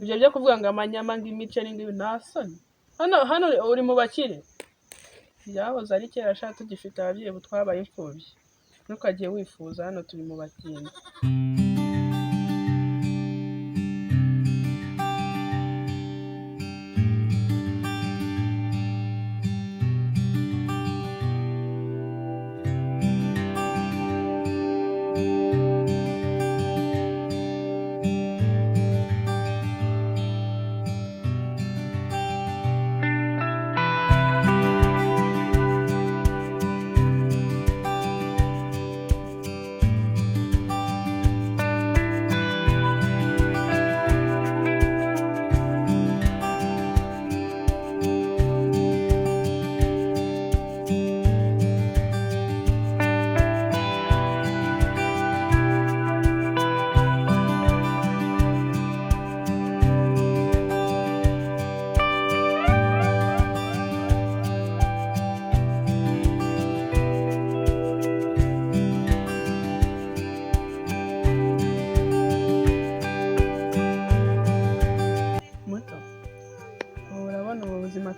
ibyo byo kuvuga ngo amanyama ngo imiceri ngo nta soni hano uri mu bakire byahoze ari kera sha tugifite ababyeyi twabaye imfubyi ntukagiye wifuza hano turi mu batindi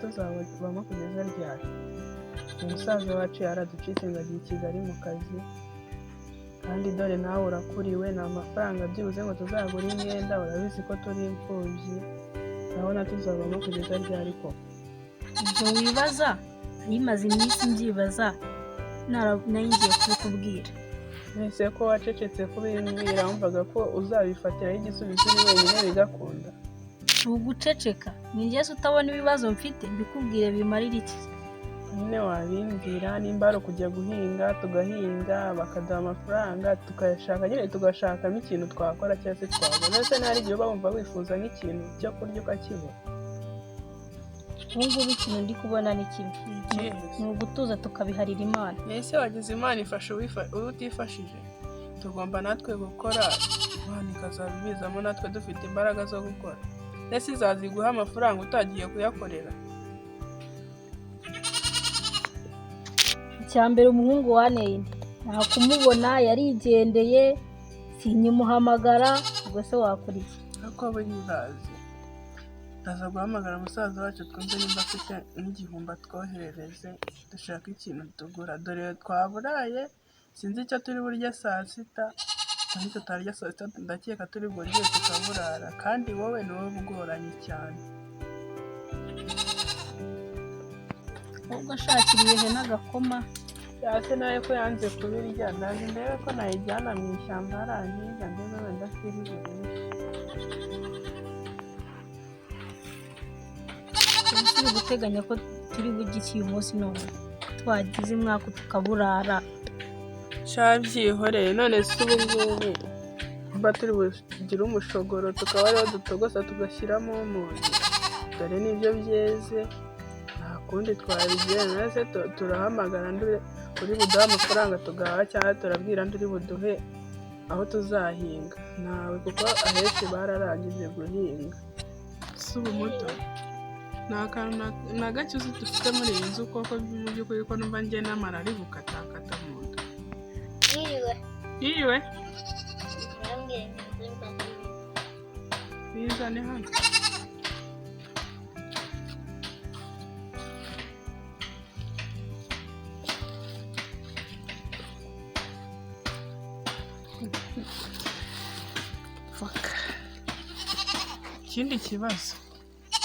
tuzabamo kugeza ryari umusaza wacu yaraducitse ngo agiye i Kigali mu kazi kandi dore nawe urakuriwe nta mafaranga byibuze ngo tuzagura imyenda urabizi ko turi imfubyi urabona tuzabamo kugeza ryari ko ibyo wibaza bimaze iminsi mbyibaza ngiye kubikubwira ese ko wacecetse kubimbwira wumvaga ko uzabifatiraho igisubizo uri wenyine bigakunda uguceceka ni njye utabona ibibazo mfite mbikubwire bimarira iki nyine wabimbwira nimba ari ukujya guhinga tugahinga bakaduha amafaranga tukayashaka nyine tugashakamo ikintu twakora cyangwa se twabona ese ntari igihe uba wumva wifuza nk'ikintu cyo kurya ukakibona ubu ngubu ikintu ndi kubona ni kimwe ni ugutuza tukabiharira Imana ese wagize Imana ifashe utifashije tugomba natwe gukora Imana ikazabibizamo natwe dufite imbaraga zo gukora ese izaziguha amafaranga utagiye kuyakorera icyambere umuhungu waneye nta kumubona yarigendeye sinyimuhamagara ubwo se wakora iki ariko abo nyizazi ndaza guhamagara umusaza wacu twumve nimba afite n'igihumbi twoherereze dushaka ikintu tugura dore twaburaye sinzi icyo turi burya saa sita kandi tutarya saa sita ndakeka turi burye tukaburara kandi wowe ni wowe ugoranye cyane ubwo ashakira ibihe n'agakoma yase nawe ko yanze kubirya ndaje ndebe ko nayijyana mu ishyamba harangiza ndebe wenda twiriwe turi guteganya ko turi bugiki uyu munsi none twagize umwaka tukaburara shabyihoreye none se ubu ngubu mba turi bugire umushogoro tukaba ariho dutogosa tugashyiramo umunyu dore nibyo byeze nta kundi twabigenza ese turahamagara uri buduhe amafaranga tugaha cyangwa turabwira uri buduhe aho tuzahinga nawe kuko ahenshi bararangije guhinga si ubu muto nta gake uzi dufite muri iyi nzu koko mu by'ukuri ko numva njye n'amara ari gukatakata mu nda yiriwe bizane hano ikindi kibazo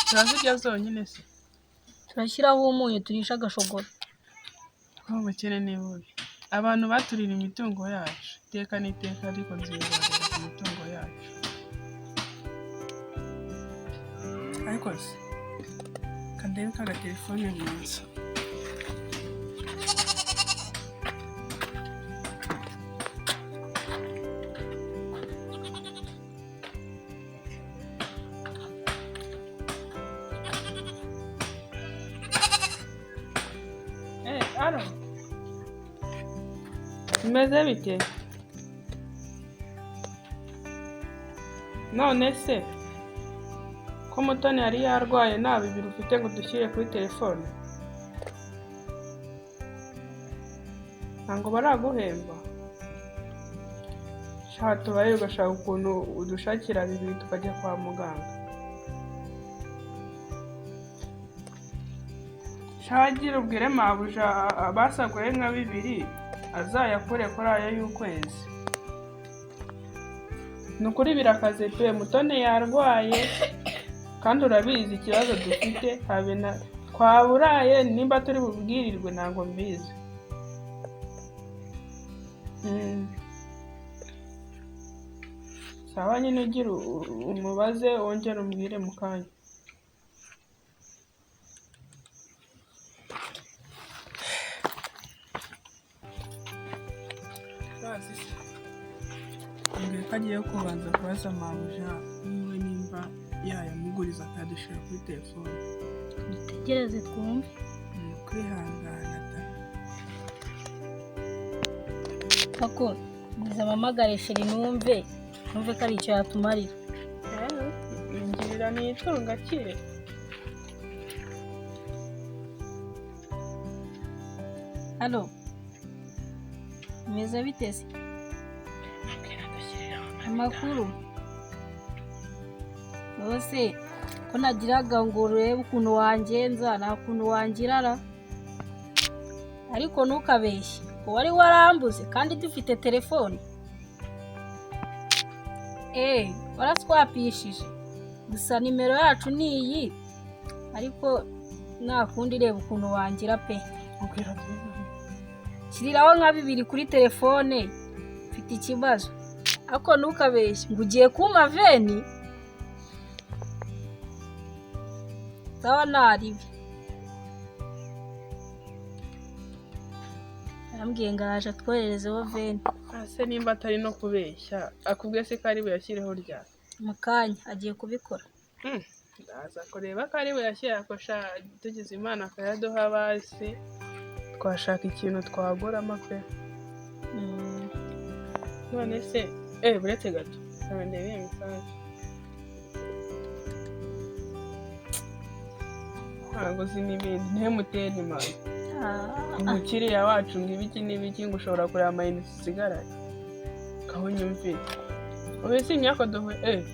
turazirya zonyine se turashyiraho umunyu turisha agashogoro ubukene ni bubi abantu baturira imitungo yacu iteka n'iteka ariko nzibazira ku mitungo yacu ariko se kandebe k'agatelefone mu nzu bimeze bite none se ko Mutoni yari yarwaye nta bibiri ufite ngo dushyire kuri telefone ntabwo baraguhemba shaka tubaye ugashaka ukuntu udushakira bibiri tukajya kwa muganga shagira ubwire mabuja basaguye nka 2 azayakure kuri aya y'ukwezi. Ni ukuri birakaze pe, Mutoni yarwaye kandi urabizi ikibazo dufite habe na twaburaye, nimba turi bubwirirwe ntabwo mbizi. Sawa nyine ugira umubaze wongere umbwire mu kanya. Mbere ko agiye kubanza kubaza mabuja niwe nimba yayamuguriza akadushyira kuri telefone. dutegereze twumve. Kwihangana da. Ako ngize amamagare sheri numve ko ari icyo yatumarira. Ngirira nitunga kire. Halo, meza biteze? Amakuru bose ko nagiraga ngo urebe ukuntu wangenza nta kuntu wangirara, ariko ntukabeshye wari warambuze kandi dufite telefone. Waraswapishije gusa nimero yacu ni iyi, ariko nta kundi reba ukuntu wangira pe. Shiriraho nka 2 kuri telefone, mfite ikibazo. Ako ntukabeshye ngo ugiye kuma veni. Sawa naribi. Arambwiye ngo araje atwoherezeho veni. Ase nimba atari no kubeshya, akubwiye se kari buyashyireho rya. Mu kanya agiye kubikora. Ndaza kureba kari buyashyira akosha tugize Imana akayaduha basi. Twashaka ikintu twaguramo pe. None se buretse gato ndebeye message. Ntabwo n'ibindi ntemutera imana. Umukiriya wacu ngo ibiki ngo ushobora kureba amayinite usigaranye kaho nyumvire. Ubu si imyaka duhe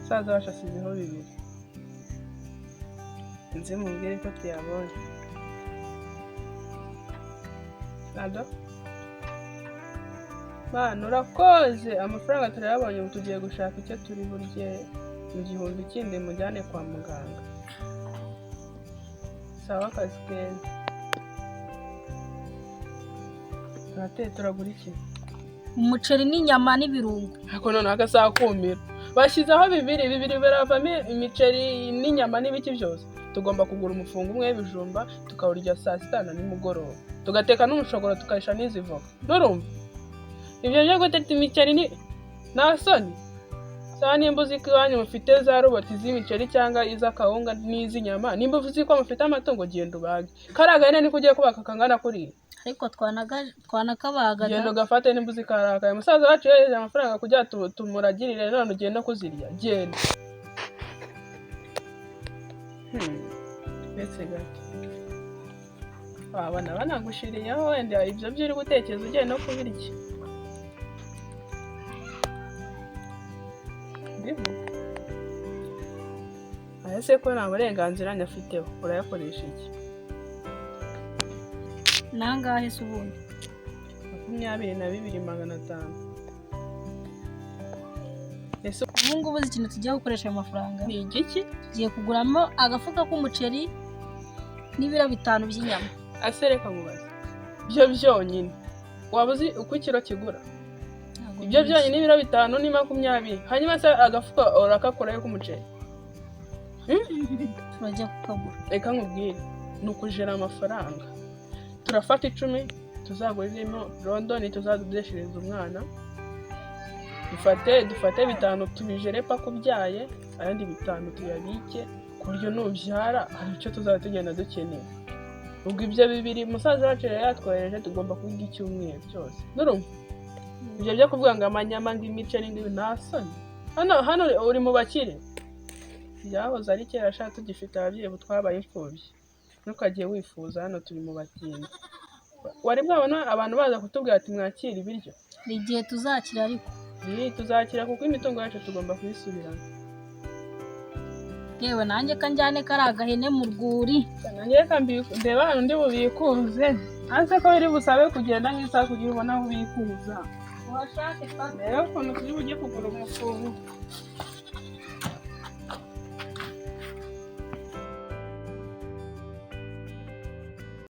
saza washasizeho 2 nze mubwire ko tuyabonye. Ado bana urakoze, amafaranga turayabonye, ubu tugiye gushaka icyo turi burye mu gihumbi kindi mujyane kwa muganga. Sawa kazi keza. Turagura iki? Umuceri n'inyama n'ibirungo. Ako none akasakumira bashyizeho 2 biravamo imiceri n'inyama n'ibiki byose. Tugomba kugura umufungo umwe w'ibijumba tukawurya saa 6 na nimugoroba, tugateka n'umushogoro tukayisha n'izivoka. Nurumva ibyo byo guteta imiceri ni nasoni. Sawa nimba uzi ko iwanyu mufite za roboti z'imiceri cyangwa iz'akawunga n'iz'inyama, nimba uzi ko mufite amatungo genda ubage karagane niko ugiye kubaka kangana kuri. Ariko twanakabaga genda ugafate nimba uzi karakaye. Musaza wacu yereje amafaranga kujya tumuragirire, none ugenda kuzirya genda. Betse gato wabona banagushiriyeho wenda ibyo byo uri gutekereza ugiye no kubirya. Ese ko nta burenganzira nyafiteho urayakoresha iki? Nangahe se ubundi? 22,500. Ese ubu ngubu uzi ikintu tugiye gukoresha ayo mafaranga? Ni igiki? Tugiye kuguramo agafuka k'umuceri n'ibiro 5 by'inyama. Asereka mubaza byo byonyine waba uzi uko ikiro kigura? Ibyo byonyine ibiro 5 ni 20. Hanyuma se agafuka urakakorayo k'umuceri? Turajya kukagura. Reka nkubwire ni ukujera amafaranga. Turafata 10 tuzaguriremo London tuzadudeshereza umwana. Dufate 5 tubijere pa kubyaye, ayandi 5 tuyabike ku buryo nubyara hari icyo tuzaba tugenda dukeneye. Ubwo ibyo 2 musaza wacu yatwohereje tugomba kubiga icyumweru cyose. Nurumva ibyo byo kuvuga ngo amanyama ngo imiceri ngo nasoni. Hano uri mu bakire. Byahoze ari kera sha tugifite ababyeyi butwabaye imfubyi. Nukagiye wifuza hano turi mu batinda. Wari bwabona abantu baza kutubwira ati mwakira ibiryo. Igihe tuzakira ariko tuzakira kuko imitungo yacu tugomba kuyisubirana. yewe nanjye kanjyane kari agahene mu rwuri. nanjye reka ndeba hano ndi bubikuze hanze ko biri busabe kugenda nk'isaha kugira ubone aho ubikuza Washake papa. rero ukuntu turi bujye kugura umufungo